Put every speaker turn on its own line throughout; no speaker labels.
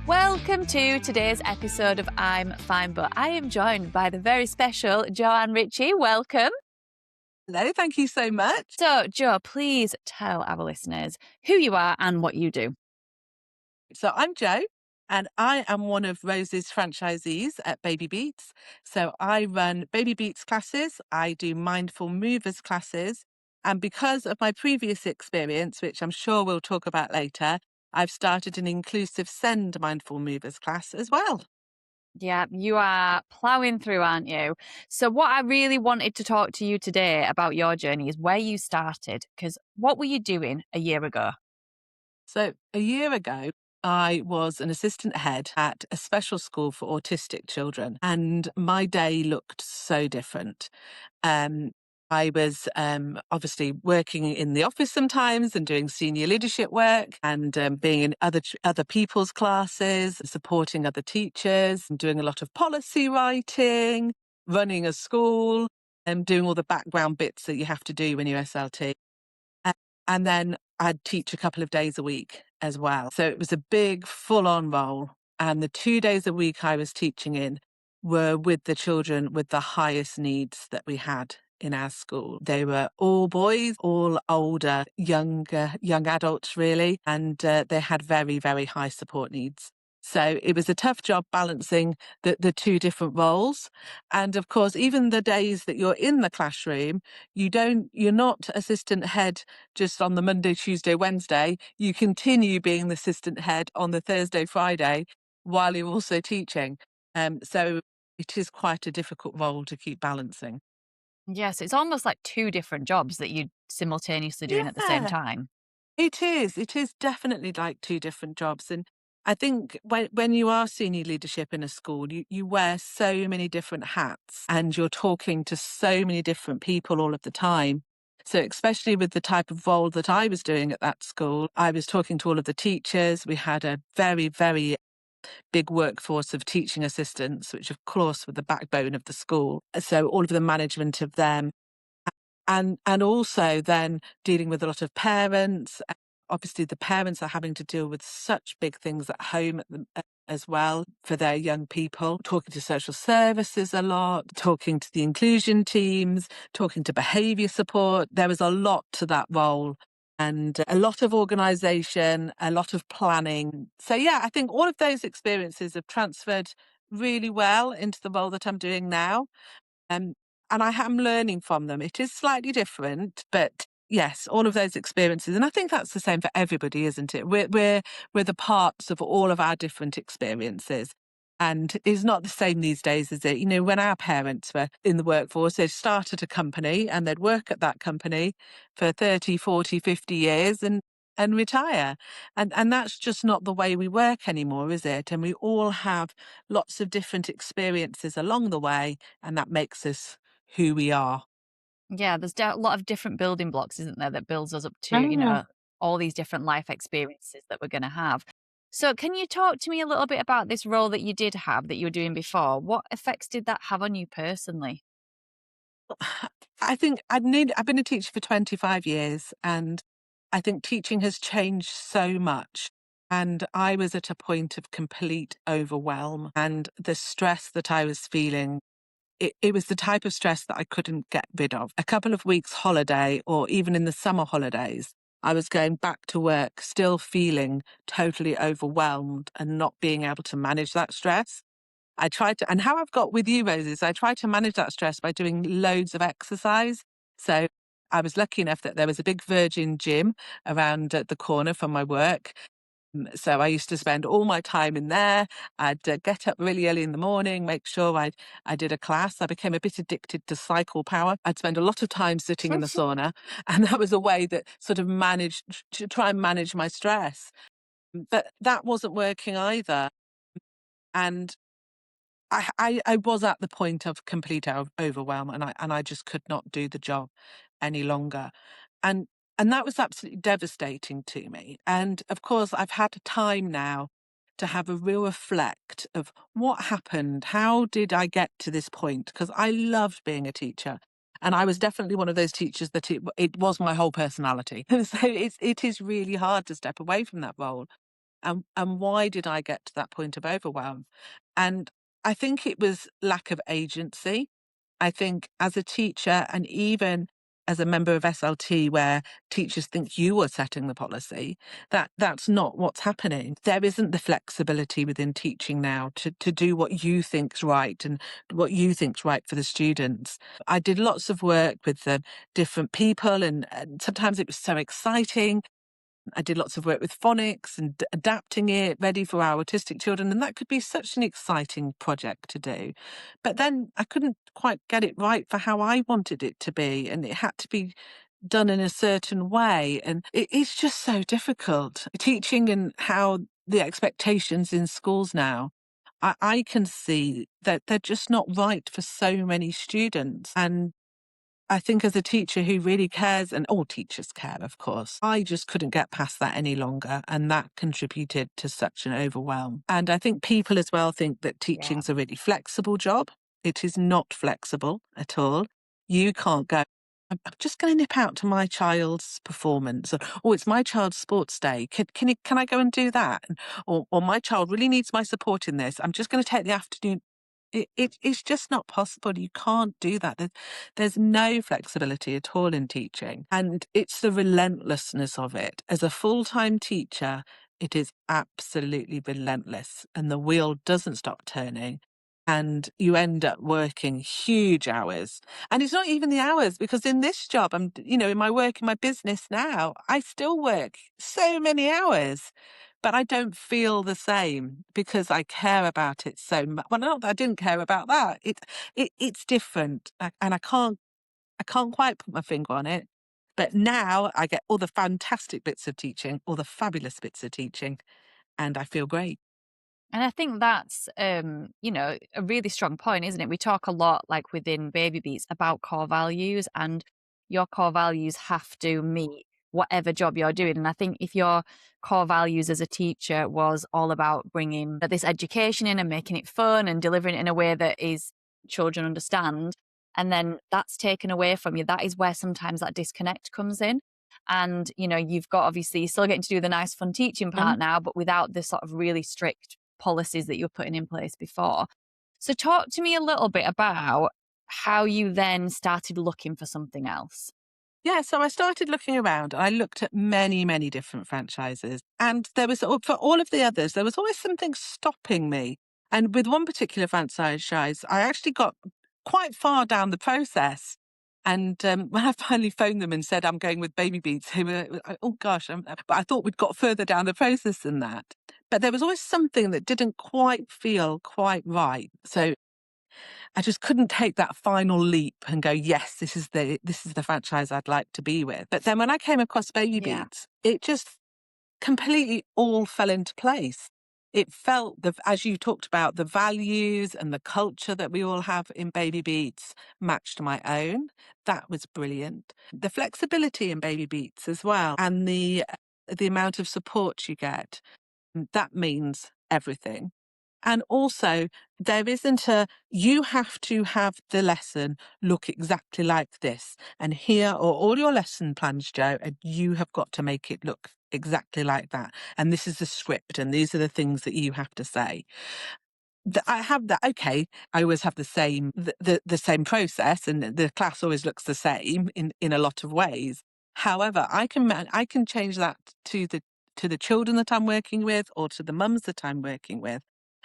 Welcome to today's episode of I'm Fine, but I am joined by the very special Joanne Richie. Welcome.
Hello, thank you so much.
So, Jo, please tell our listeners who you are and what you do.
So I'm Jo, and I am one of Rose's franchisees at BabyBeats. So I run BabyBeats classes, I do mindful movers classes, and because of my previous experience, which I'm sure we'll talk about later, I've started an inclusive send mindful movers class as well.
Yeah, you are plowing through, aren't you? So, what I really wanted to talk to you today about your journey is where you started, because what were you doing a year ago?
So a year ago, I was an assistant head at a special school for autistic children, and my day looked so different. Um, I was obviously working in the office sometimes and doing senior leadership work and being in other people's classes, supporting other teachers, and doing a lot of policy writing, running a school, and doing all the background bits that you have to do when you're SLT. A and then I'd teach a couple of days a week as well. So it was a big full-on role, and the 2 days a week I was teaching in were with the children with the highest needs that we had in our school. They were all boys, all older, younger young adults really, and they had very, very high support needs. So it was a tough job balancing the two different roles. And of course, even the days that you're in the classroom, you're not assistant head just on the Monday, Tuesday, Wednesday. You continue being the assistant head on the Thursday, Friday while you're also teaching. So it is quite a difficult role to keep balancing.
Yes, it's almost like two different jobs that you simultaneously doing at the same
Yeah,
time.
it is. It is definitely like two different jobs. And I think when you are senior leadership in a school, you wear so many different hats and you're talking to so many different people all of the time. So especially with the type of role that I was doing at that school, I was talking to all of the teachers. We had a very, very big workforce of teaching assistants, which of course were the backbone of the school. So all of the management of them and also then dealing with a lot of parents. Obviously, the parents are having to deal with such big things at home as well for their young people, talking to social services a lot, talking to the inclusion teams, talking to behaviour support. There was a lot to that role and a lot of organisation, a lot of planning. So, yeah, I think all of those experiences have transferred really well into the role that I'm doing now. Um, and I am learning from them. It is slightly different, but yes, all of those experiences. And I think that's the same for everybody, isn't it? We're the parts of all of our different experiences. And it's not the same these days, is it? You know, when our parents were in the workforce, they'd start at a company and they'd work at that company for 30, 40, 50 years and retire. And that's just not the way we work anymore, is it? And we all have lots of different experiences along the way, and that makes us who we are.
Yeah, there's a lot of different building blocks, isn't there, that builds us up to,
Ah.
all these different life experiences that we're going to have. So, can you talk to me a little bit about this role that you did have that you were doing before? What effects did that have on you personally?
I think I've been a teacher for 25 years, and I think teaching has changed so much. And I was at a point of complete overwhelm, and the stress that I was feeling, it was the type of stress that I couldn't get rid of. A couple of weeks holiday, or even in the summer holidays, I was going back to work still feeling totally overwhelmed and not being able to manage that stress. I tried to, and how I've got with you, Roses, I tried to manage that stress by doing loads of exercise. So I was lucky enough that there was a big Virgin gym around the corner from my work. So I used to spend all my time in there. I'd get up really early in the morning, make sure I did a class. I became a bit addicted to cycle power. I'd spend a lot of time sitting in the sauna, and that was a way that sort of managed to try and manage my stress. But that wasn't working either. And I was at the point of complete overwhelm, and I just could not do the job any longer. And and that was absolutely devastating to me. And of course, I've had time now to have a real reflect of what happened. How did I get to this point? Because I loved being a teacher. And I was definitely one of those teachers that it was my whole personality. So it is really hard to step away from that role. And why did I get to that point of overwhelm? And I think it was lack of agency. I think as a teacher and even as a member of SLT where teachers think you are setting the policy, that's not what's happening. There isn't the flexibility within teaching now to do what you think's right and what you think's right for the students. I did lots of work with the different people and sometimes it was so exciting. I did lots of work with phonics and adapting it ready for our autistic children, and that could be such an exciting project to do. But then I couldn't quite get it right for how I wanted it to be, and it had to be done in a certain way. And it's just so difficult. Teaching and how the expectations in schools now, I can see that they're just not right for so many students. And I think as a teacher who really cares, and all teachers care, of course, I just couldn't get past that any longer. And that contributed to such an overwhelm. And I think people as well think that
Yeah.
teaching's a really flexible job. It is not flexible at all. You can't go, I'm just going to nip out to my child's performance. Or, oh, it's my child's sports day. Can I go and do that? Or my child really needs my support in this. I'm just going to take the afternoon. It's just not possible. You can't do that. There's no flexibility at all in teaching. And it's the relentlessness of it. As a full-time teacher, it is absolutely relentless and the wheel doesn't stop turning. And you end up working huge hours. And it's not even the hours because in this job, in my work, in my business now, I still work so many hours but I don't feel the same because I care about it so much. Well, not that I didn't care about that. It's different, and I can't quite put my finger on it. But now I get all the fantastic bits of teaching, all the fabulous bits of teaching, and I feel great.
And I think that's, a really strong point, isn't it? We talk a lot, like within Baby Beats, about core values, and your core values have to meet whatever job you're doing. And I think if your core values as a teacher was all about bringing this education in and making it fun and delivering it in a way that is children understand, and then that's taken away from you, that is where sometimes that disconnect comes in. And you've got obviously you're still getting to do the nice fun teaching part now, but without the sort of really strict policies that you were putting in place before. So talk to me a little bit about how you then started looking for something else.
Yeah, so I started looking around. I looked at many, many different franchises, and there was for all of the others, there was always something stopping me. And with one particular franchise, I actually got quite far down the process. And when I finally phoned them and said I'm going with Baby Beats, they were, oh gosh, but I thought we'd got further down the process than that. But there was always something that didn't quite feel quite right. So I just couldn't take that final leap and go, yes, this is the franchise I'd like to be with. But then when I came across Baby
Yeah.
Beats, it just completely all fell into place. It felt as you talked about, the values and the culture that we all have in Baby Beats matched my own. That was brilliant. The flexibility in Baby Beats as well, and the amount of support you get, that means everything. And also, there isn't you have to have the lesson look exactly like this. And here are all your lesson plans, Joe, and you have got to make it look exactly like that. And this is the script, and these are the things that you have to say. I have that. Okay, I always have the same process, and the class always looks the same in a lot of ways. However, I can change that to the children that I'm working with, or to the mums that I'm working with,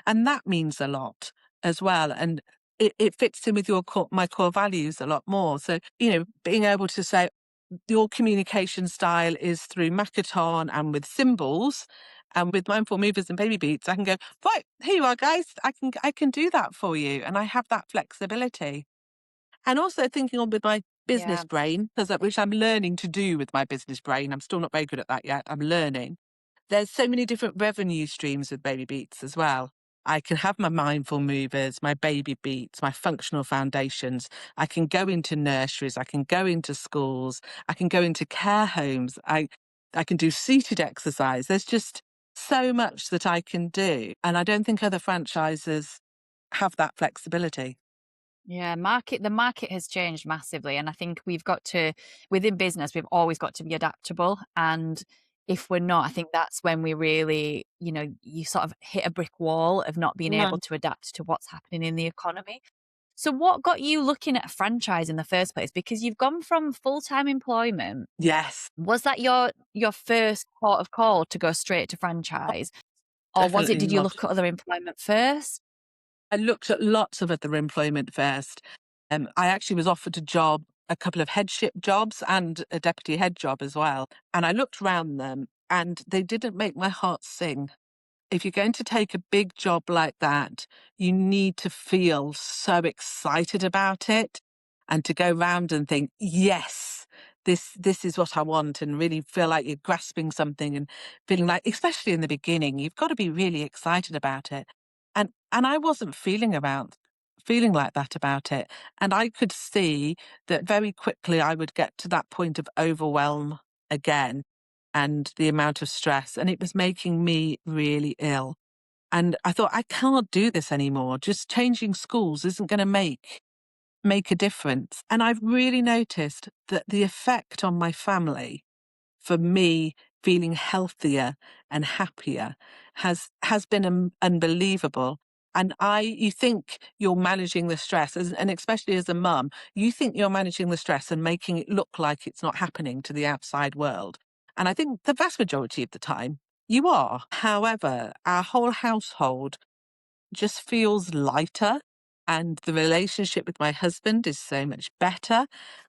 and that means a lot as well. And it fits in with my core values a lot more. So being able to say your communication style is through Makaton and with symbols, and with Mindful Movers and Baby Beats, I can go, right, here you are, guys. I can do that for you. And I have that flexibility. And also thinking on with my
Yeah.
business brain, which I'm learning to do with my business brain. I'm still not very good at that yet. I'm learning. There's so many different revenue streams with Baby Beats as well. I can have my mindful movers, my Baby Beats, my functional foundations. I can go into nurseries. I can go into schools. I can go into care homes. I can do seated exercise. There's just so much that I can do. And I don't think other franchises have that flexibility.
Yeah, the market has changed massively. And I think we've got to, within business, we've always got to be adaptable. And if we're not, I think that's when we really, you sort of hit a brick wall of not being able
Mm.
to adapt to what's happening in the economy. So what got you looking at a franchise in the first place? Because you've gone from full-time employment.
Yes,
Was that your first port of call to go straight to franchise? Or was it
definitely
did you
not.
look at other employment first?
I looked at lots of other employment first. I actually was offered a job, a couple of headship jobs and a deputy head job as well. And I looked around them and they didn't make my heart sing. If you're going to take a big job like that, you need to feel so excited about it and to go round and think, yes, this is what I want, and really feel like you're grasping something and feeling like, especially in the beginning, you've got to be really excited about it. And I wasn't feeling like that about it. And I could see that very quickly I would get to that point of overwhelm again and the amount of stress, and it was making me really ill. And I thought, I can't do this anymore. Just changing schools isn't going to make a difference. And I've really noticed that the effect on my family for me feeling healthier and happier has been unbelievable. And you think you're managing the stress, and especially as a mum, you think you're managing the stress and making it look like it's not happening to the outside world. And I think the vast majority of the time you are. However, our whole household just feels lighter. And the relationship with my husband is so much better.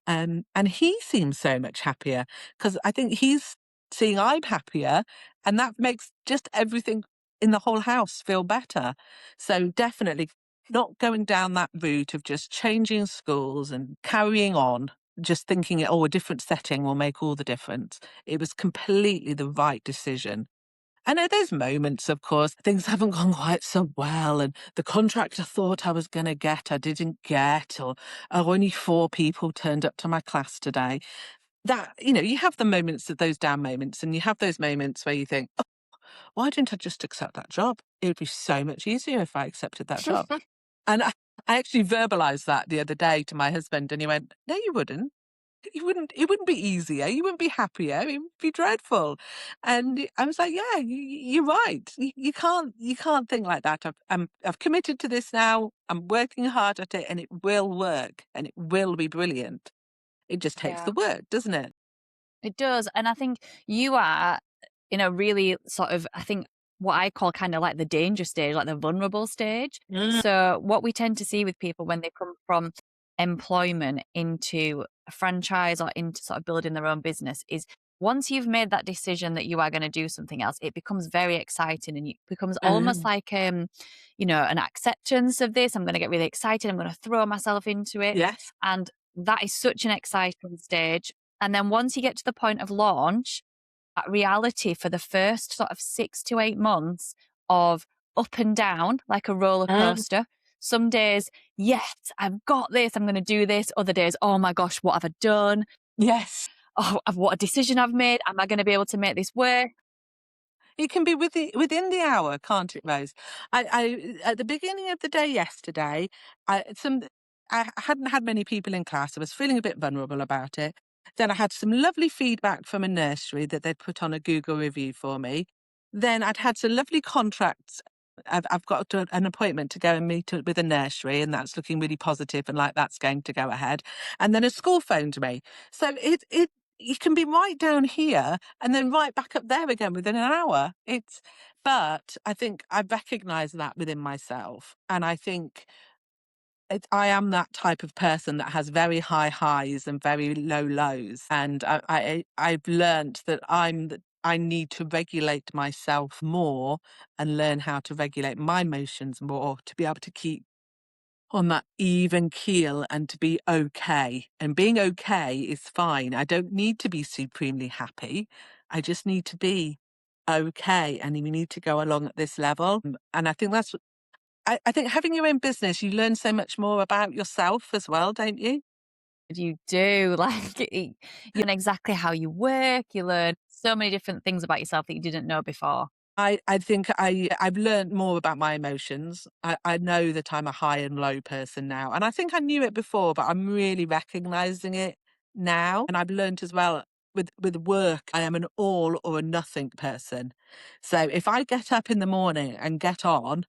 And he seems so much happier because I think he's seeing I'm happier. And that makes just everything in the whole house feel better. So definitely not going down that route of just changing schools and carrying on, just thinking, oh, a different setting will make all the difference. It was completely the right decision. I know there's moments, of course, things haven't gone quite so well, and the contract I thought I was going to get, I didn't get, or oh, only 4 people turned up to my class today. That, you have the moments of those down moments, and you have those moments where you think, oh, why didn't I just accept that job? It would be so much easier if I accepted that job. And I actually verbalized that the other day to my husband, and he went, no, you wouldn't. It wouldn't be easier, you wouldn't be happier, it would be dreadful. And I was like, "Yeah, you're right. You can't think like that. I've committed to this now, I'm working hard at it, and it will work, and it will be brilliant. It just takes the
Yeah.
work, doesn't it?"
It does, and I think you are in a really sort of, I think, what I call kind of like the danger stage, like the vulnerable stage.
Mm.
So what we tend to see with people when they come from employment into a franchise or into sort of building their own business is once you've made that decision that you are going to do something else, it becomes very exciting and it becomes almost
Oh.
like an acceptance of this. I'm going to get really excited. I'm going to throw myself into it.
Yes.
And that is such an exciting stage. And then once you get to the point of launch, that reality for the first sort of 6 to 8 months of up and down like a roller
Mm.
coaster. Some days, yes, I've got this, I'm going to do this. Other days, oh my gosh, what have I done?
Yes.
Oh, what a decision I've made. Am I going to be able to make this work?
It can be within the hour, can't it, Rose? At the beginning of the day yesterday, I some I hadn't had many people in class. I was feeling a bit vulnerable about it. Then I had some lovely feedback from a nursery that they'd put on a Google review for me. Then I'd had some lovely contracts. I've got an appointment to go and with a nursery, and that's looking really positive, and like that's going to go ahead. And then a school phoned me. So it you can be right down here and then right back up there again within an hour. But I think I recognize that within myself. And I think I am that type of person that has very high highs and very low lows. And I've learned that I need to regulate myself more and learn how to regulate my emotions more to be able to keep on that even keel and to be okay. And being okay is fine. I don't need to be supremely happy. I just need to be okay. And we need to go along at this level. And I think I think having your own business, you learn so much more about yourself as well, don't you?
You do. You learn exactly how you work. You learn so many different things about yourself that you didn't know before.
I think I've learned more about my emotions. I know that I'm a high and low person now. And I think I knew it before, but I'm really recognizing it now. And I've learned as well. with work, I am an all or a nothing person. So if I get up in the morning and get on,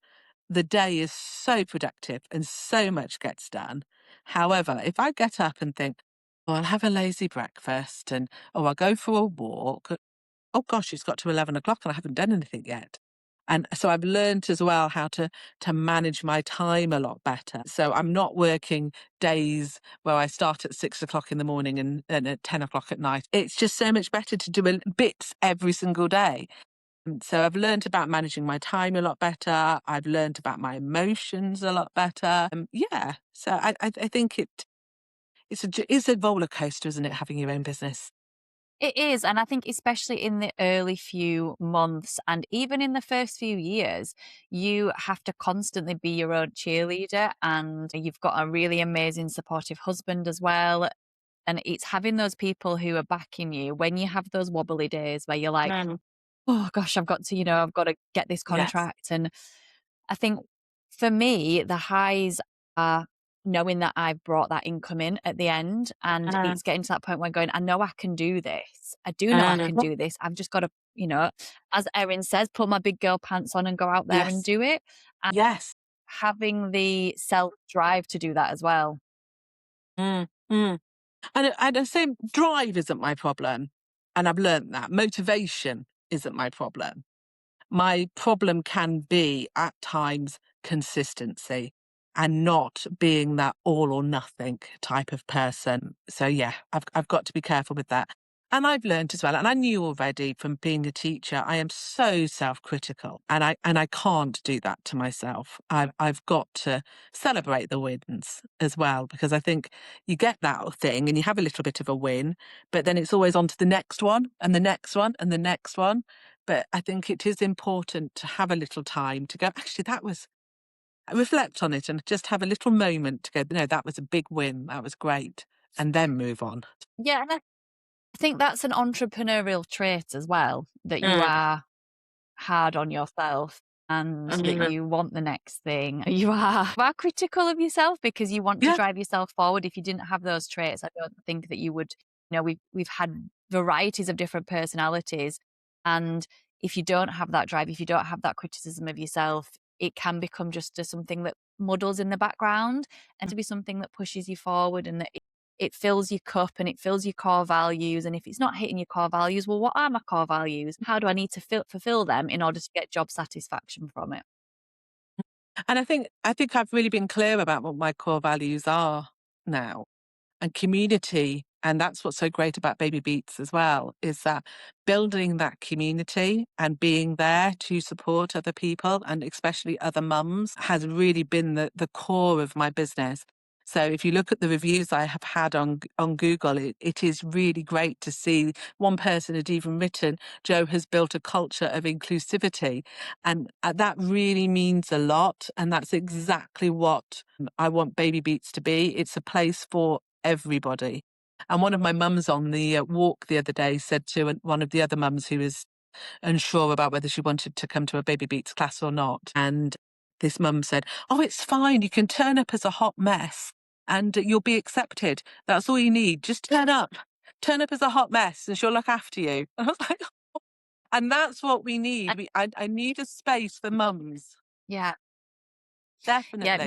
the day is so productive and so much gets done. However, if I get up and think, oh, I'll have a lazy breakfast and oh, I'll go for a walk. Oh gosh, it's got to 11 o'clock and I haven't done anything yet. And so I've learned as well how to manage my time a lot better. So I'm not working days where I start at 6 o'clock in the morning and at 10 o'clock at night. It's just so much better to do bits every single day. So I've learned about managing my time a lot better. I've learned about my emotions a lot better. Yeah. So I think it's a roller coaster, isn't it, having your own business?
It is, and I think especially in the early few months and even in the first few years, you have to constantly be your own cheerleader, and you've got a really amazing supportive husband as well. And it's having those people who are backing you when you have those wobbly days where you're like,
Mm.
"Oh gosh, I've got to, I've got to get this
Yes.
contract." And I think for me, the highs are knowing that I've brought that income in at the end, and
Mm.
it's getting to that point where I'm going, I know I can do this. I do know I can
Mm.
do this. I've just got to, as Erin says, put my big girl pants on and go out there and
Yes.
do it. And
Yes.
having the self drive to do that as well.
Mm. Mm. And the same drive isn't my problem. And I've learnt that. Motivation isn't my problem. My problem can be at times consistency and not being that all or nothing type of person. So yeah, I've got to be careful with that. And I've learned as well, and I knew already from being a teacher, I am so self-critical and I can't do that to myself. I've got to celebrate the wins as well, because I think you get that thing and you have a little bit of a win, but then it's always on to the next one and the next one and the next one. But I think it is important to have a little time to go, actually, that was, reflect on it and just have a little moment to go, no, that was a big win. That was great. And then move on.
Yeah. And I think that's an entrepreneurial trait as well, that you
Mm.
are hard on yourself and that
Mm.
you want the next thing. You are critical of yourself because you want to
Yeah.
drive yourself forward. If you didn't have those traits, I don't think that you would, we've had varieties of different personalities. And if you don't have that drive, if you don't have that criticism of yourself, it can become just something that muddles in the background and to be something that pushes you forward and that it fills your cup and it fills your core values. And if it's not hitting your core values, well, what are my core values? How do I need to fulfill them in order to get job satisfaction from it?
And I think I've really been clear about what my core values are now. And community. And that's what's so great about Baby Beats as well, is that building that community and being there to support other people and especially other mums has really been the core of my business. So if you look at the reviews I have had on Google, it is really great to see. One person had even written, Joe has built a culture of inclusivity. And that really means a lot. And that's exactly what I want Baby Beats to be. It's a place for everybody. And one of my mums on the walk the other day said to one of the other mums who was unsure about whether she wanted to come to a Baby Beats class or not. And this mum said, oh, it's fine. You can turn up as a hot mess and you'll be accepted. That's all you need. Just turn up. Turn up as a hot mess and she'll look after you. And I was like, and that's what we need.
And
I need a space for mums.
yeah, yeah,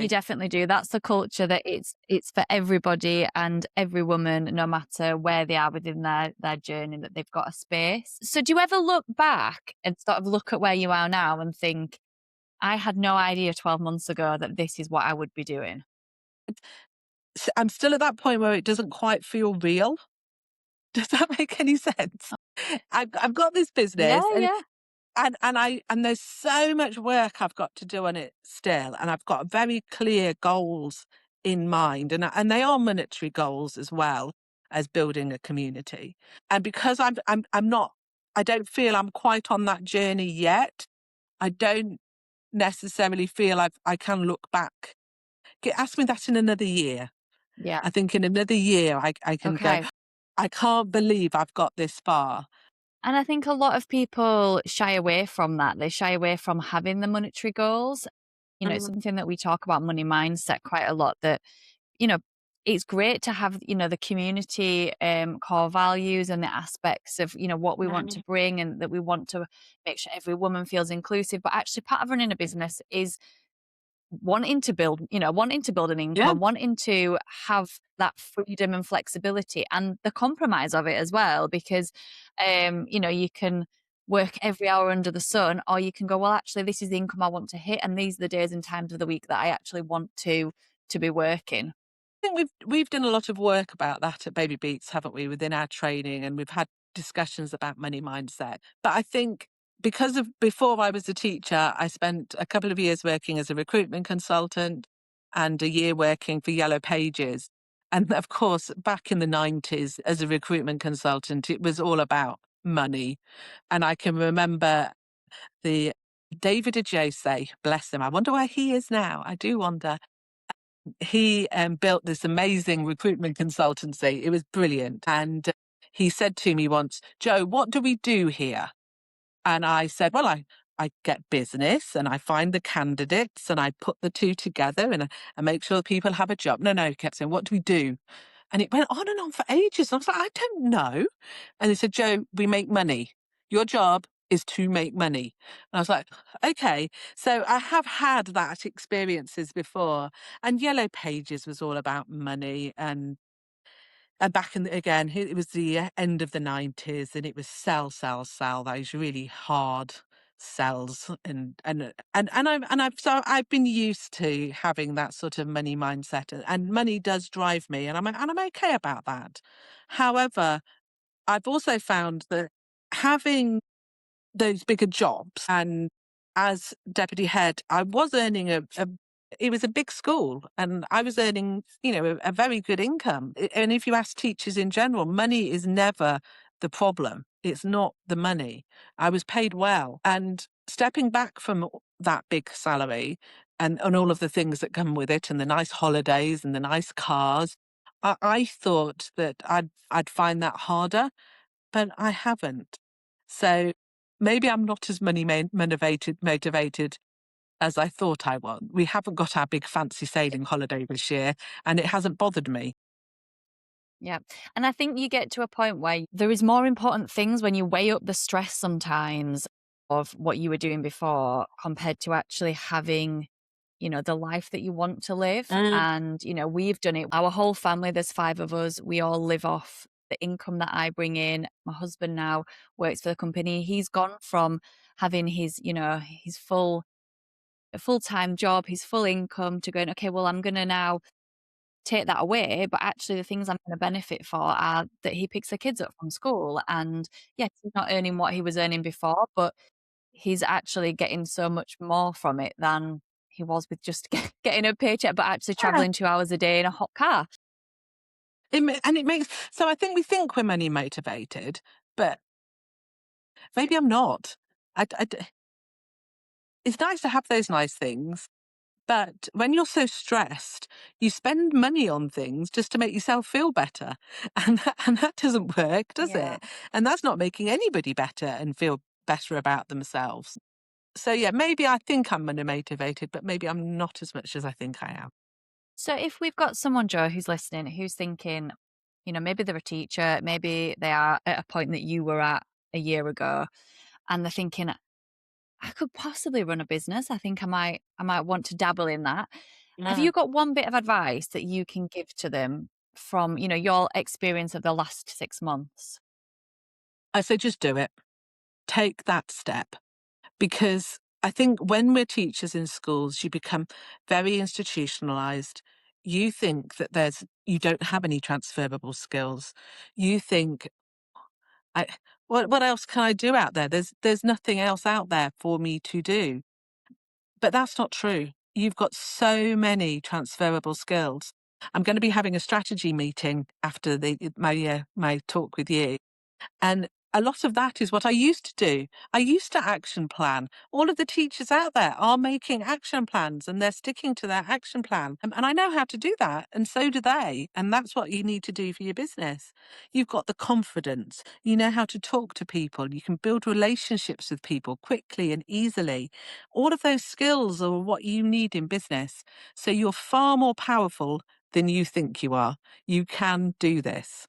you
Definitely.
definitely do. That's the culture that it's for everybody and every woman, no matter where they are within their journey, that they've got a space. So do you ever look back and sort of look at where you are now and think, I had no idea 12 months ago that this is what I would be doing?
I'm still at that point where it doesn't quite feel real. Does that make any sense? I've got this
Yeah,
business
yeah.
and there's so much work I've got to do on it still, and I've got very clear goals in mind, and they are monetary goals as well as building a community. And because I'm not, I don't feel I'm quite on that journey yet. I don't necessarily feel I can look back. Ask me that in another year.
Yeah.
I think in another year I can go,
Okay.
I can't believe I've got this far.
And I think a lot of people shy away from that. They shy away from having the monetary goals. It's
Mm.
something that we talk about money mindset quite a lot that, you know, it's great to have, the community, core values and the aspects of, what we want to bring and that we want to make sure every woman feels inclusive. But actually part of running a business is wanting to build an
Yeah.
income, wanting to have that freedom and flexibility and the compromise of it as well, because, you can work every hour under the sun, or you can go, well, actually, this is the income I want to hit, and these are the days and times of the week that I actually want to be working.
Think we've done a lot of work about that at Baby Beats, haven't we, within our training, and we've had discussions about money mindset. But I think because of before I was a teacher, I spent a couple of years working as a recruitment consultant and a year working for Yellow Pages. And of course, back in the 90s, as a recruitment consultant, it was all about money. And I can remember the David Ajose, bless him. I wonder where he is now. I do wonder. He built this amazing recruitment consultancy. It was brilliant. And he said to me once, "Joe, what do we do here?" And I said, "Well, I get business and I find the candidates and I put the two together and I make sure people have a job." No, no, he kept saying, "What do we do?" And it went on and on for ages. I was like, "I don't know." And he said, "Joe, we make money. Your job is to make money." And I was like, "Okay." So I have had that experiences before. And Yellow Pages was all about money. And back in again, it was the end of the 90s, and it was sell, sell, sell. Those really hard sells, I've been used to having that sort of money mindset, and money does drive me, and I'm okay about that. However, I've also found that having those bigger jobs. And as deputy head, I was earning it was a big school and I was earning, a very good income. And if you ask teachers in general, money is never the problem. It's not the money. I was paid well. And stepping back from that big salary and all of the things that come with it and the nice holidays and the nice cars, I thought that I'd find that harder, but I haven't. So maybe I'm not as motivated as I thought I was. We haven't got our big fancy sailing holiday this year, and it hasn't bothered me.
Yeah. And I think you get to a point where there is more important things when you weigh up the stress sometimes of what you were doing before compared to actually having, the life that you want to live.
Mm.
And, we've done it. Our whole family, there's five of us. We all live off the income that I bring in. My husband now works for the company. He's gone from having his full-time job, his full income to going, okay, well, I'm going to now take that away, but actually the things I'm gonna benefit for are that he picks the kids up from school and, yes, he's not earning what he was earning before, but he's actually getting so much more from it than he was with just getting a paycheck, but actually
Yeah.
traveling 2 hours a day in a hot car.
And it makes so I think we think we're money motivated, but maybe I'm not. I d It's nice to have those nice things, but when you're so stressed, you spend money on things just to make yourself feel better. And that doesn't work, does
Yeah.
it? And that's not making anybody better and feel better about themselves. So yeah, maybe I think I'm money motivated, but maybe I'm not as much as I think I am.
So if we've got someone, Joe, who's listening, who's thinking, maybe they're a teacher, maybe they are at a point that you were at a year ago, and they're thinking, I could possibly run a business. I think I might want to dabble in that. Have
Yeah.
you got one bit of advice that you can give to them from, your experience of the last 6 months?
I say just do it. Take that step. Because I think when we're teachers in schools, you become very institutionalized. You think that you don't have any transferable skills. You think, I, what else can I do out there? There's nothing else out there for me to do. But that's not true. You've got so many transferable skills. I'm going to be having a strategy meeting after my talk with you. And a lot of that is what I used to do. I used to action plan. All of the teachers out there are making action plans and they're sticking to their action plan. And I know how to do that. And so do they. And that's what you need to do for your business. You've got the confidence. You know how to talk to people. You can build relationships with people quickly and easily. All of those skills are what you need in business. So you're far more powerful than you think you are. You can do this.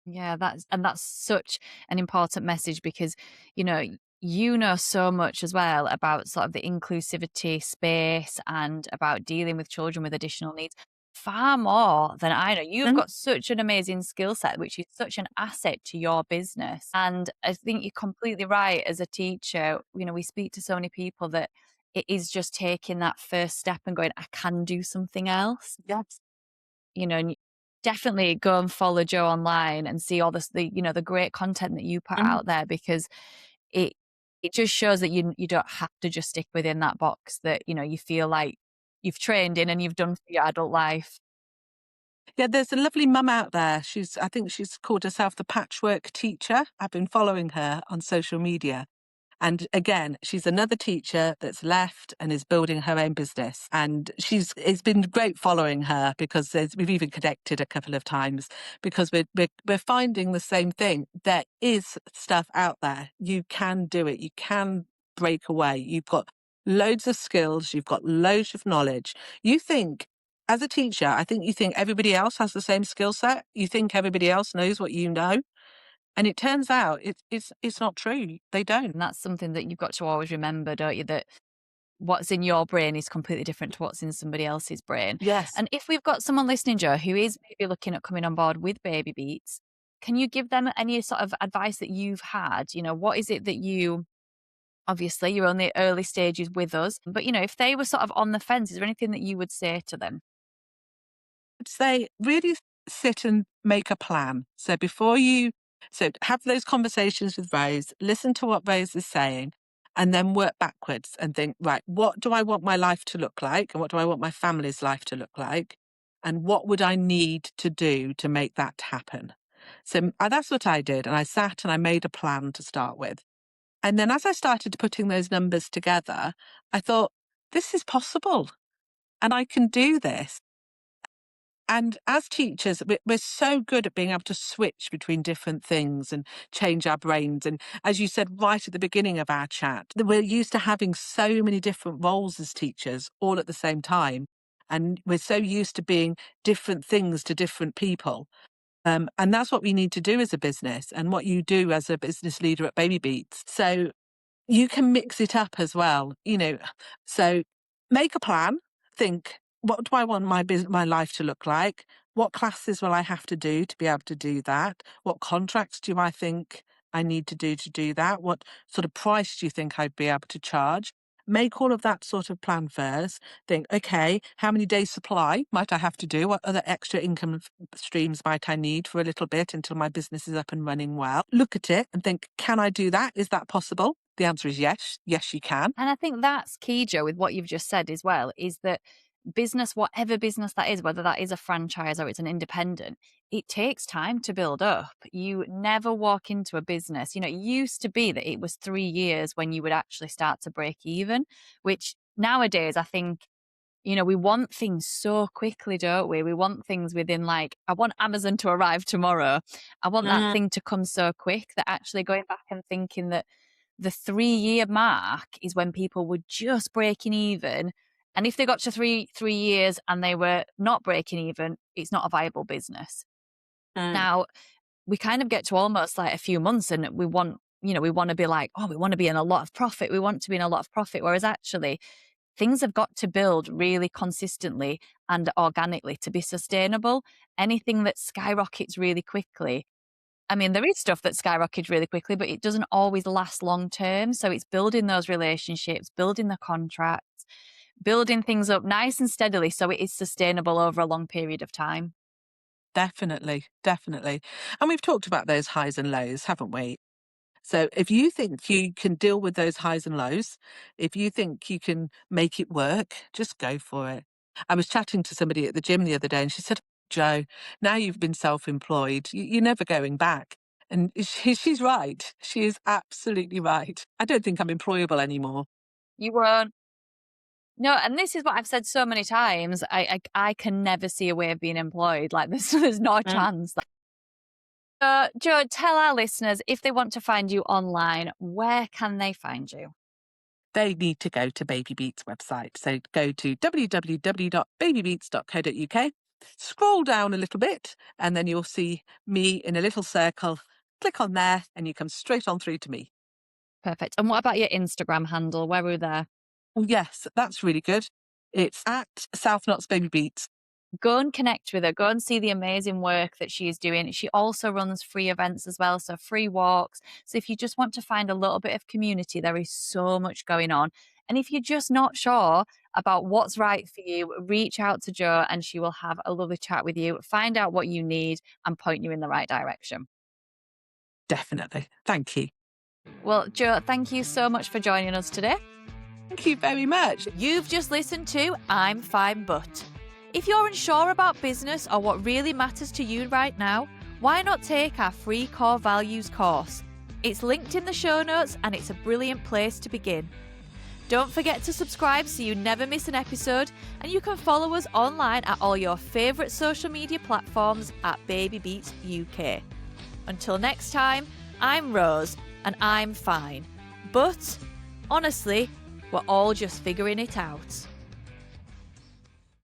Yeah, that's such an important message because, you know, you know so much as well about sort of the inclusivity space and about dealing with children with additional needs, far more than I know. You've
Mhm.
got such an amazing skill set, which is such an asset to your business. And I think you're completely right as a teacher. You know, we speak to so many people that it is just taking that first step and going, I can do something else.
Yes.
You know, and definitely go and follow Jo online and see all this you know, the great content that you put
Mhm.
out there because it it just shows that you don't have to just stick within that box that, you know, you feel like you've trained in and you've done for your adult life.
Yeah, there's a lovely mum out there. I think she's called herself the patchwork teacher. I've been following her on social media. And again, she's another teacher that's left and is building her own business. And it's been great following her because we've even connected a couple of times because we're finding the same thing. There is stuff out there. You can do it. You can break away. You've got loads of skills. You've got loads of knowledge. You think, as a teacher, I think you think everybody else has the same skill set. You think everybody else knows what you know. And it turns out it's not true. They don't.
And that's something that you've got to always remember, don't you, that what's in your brain is completely different to what's in somebody else's brain.
Yes.
And if we've got someone listening, Jo, who is maybe looking at coming on board with Baby Beats, can you give them any sort of advice that you've had? You know, what is it that you obviously you're on the early stages with us, but you know, if they were sort of on the fence, is there anything that you would say to them?
Say, really sit and make a plan. So have those conversations with Rose, listen to what Rose is saying, and then work backwards and think, right, what do I want my life to look like? And what do I want my family's life to look like? And what would I need to do to make that happen? So that's what I did. And I sat and I made a plan to start with. And then as I started putting those numbers together, I thought, this is possible and I can do this. And as teachers, we're so good at being able to switch between different things and change our brains. And as you said right at the beginning of our chat, that we're used to having so many different roles as teachers all at the same time. And we're so used to being different things to different people. And that's what we need to do as a business and what you do as a business leader at Baby Beats. So you can mix it up as well, you know. So make a plan, think, what do I want my life to look like? What classes will I have to do to be able to do that? What contracts do I think I need to do that? What sort of price do you think I'd be able to charge? Make all of that sort of plan first. Think, okay, how many days supply might I have to do? What other extra income streams might I need for a little bit until my business is up and running well? Look at it and think, can I do that? Is that possible? The answer is yes. Yes, you can.
And I think that's key, Jo, with what you've just said as well, is that business, whatever business that is, whether that is a franchise or it's an independent, it takes time to build up. You never walk into a business. You know, it used to be that it was 3 years when you would actually start to break even, which nowadays I think, you know, we want things so quickly, don't we? We want things within like, I want Amazon to arrive tomorrow. I want that
Mm,
thing to come so quick that actually going back and thinking that the 3 year mark is when people were just breaking even. And if they got to three years and they were not breaking even, it's not a viable business.
mm.
Now, we kind of get to almost like a few months and we want, you know, we want to be like, oh, we want to be in a lot of profit. We want to be in a lot of profit. Whereas actually, things have got to build really consistently and organically to be sustainable. Anything that skyrockets really quickly, I mean, there is stuff that skyrockets really quickly, but it doesn't always last long term. So it's building those relationships, building the contracts, building things up nice and steadily so it is sustainable over a long period of time.
Definitely, definitely. And we've talked about those highs and lows, haven't we? So if you think you can deal with those highs and lows, if you think you can make it work, just go for it. I was chatting to somebody at the gym the other day and she said, Joe, now you've been self-employed, you're never going back. And she's right. She is absolutely right. I don't think I'm employable anymore.
You won't. No, and this is what I've said so many times. I can never see a way of being employed. Like there's not a
Mm.
chance. Joe, tell our listeners if they want to find you online, where can they find you?
They need to go to Baby Beats website. So go to www.babybeats.co.uk Scroll down a little bit and then you'll see me in a little circle. Click on there and you come straight on through to me.
Perfect. And what about your Instagram handle? Where are we there?
Oh, yes, that's really good. It's at South Knots Baby Beats.
Go and connect with her. Go and see the amazing work that she's doing. She also runs free events as well, so free walks. So if you just want to find a little bit of community, there is so much going on. And if you're just not sure about what's right for you, reach out to Jo and she will have a lovely chat with you, find out what you need and point you in the right direction.
Definitely. Thank you.
Well, Jo, thank you so much for joining us today.
Thank you very much.
You've just listened to I'm Fine But. If you're unsure about business or what really matters to you right now, why not take our free core values course? It's linked in the show notes and it's a brilliant place to begin. Don't forget to subscribe so you never miss an episode, and you can follow us online at all your favourite social media platforms at BabyBeats UK. Until next time, I'm Rose and I'm fine. But honestly, we're all just figuring it out.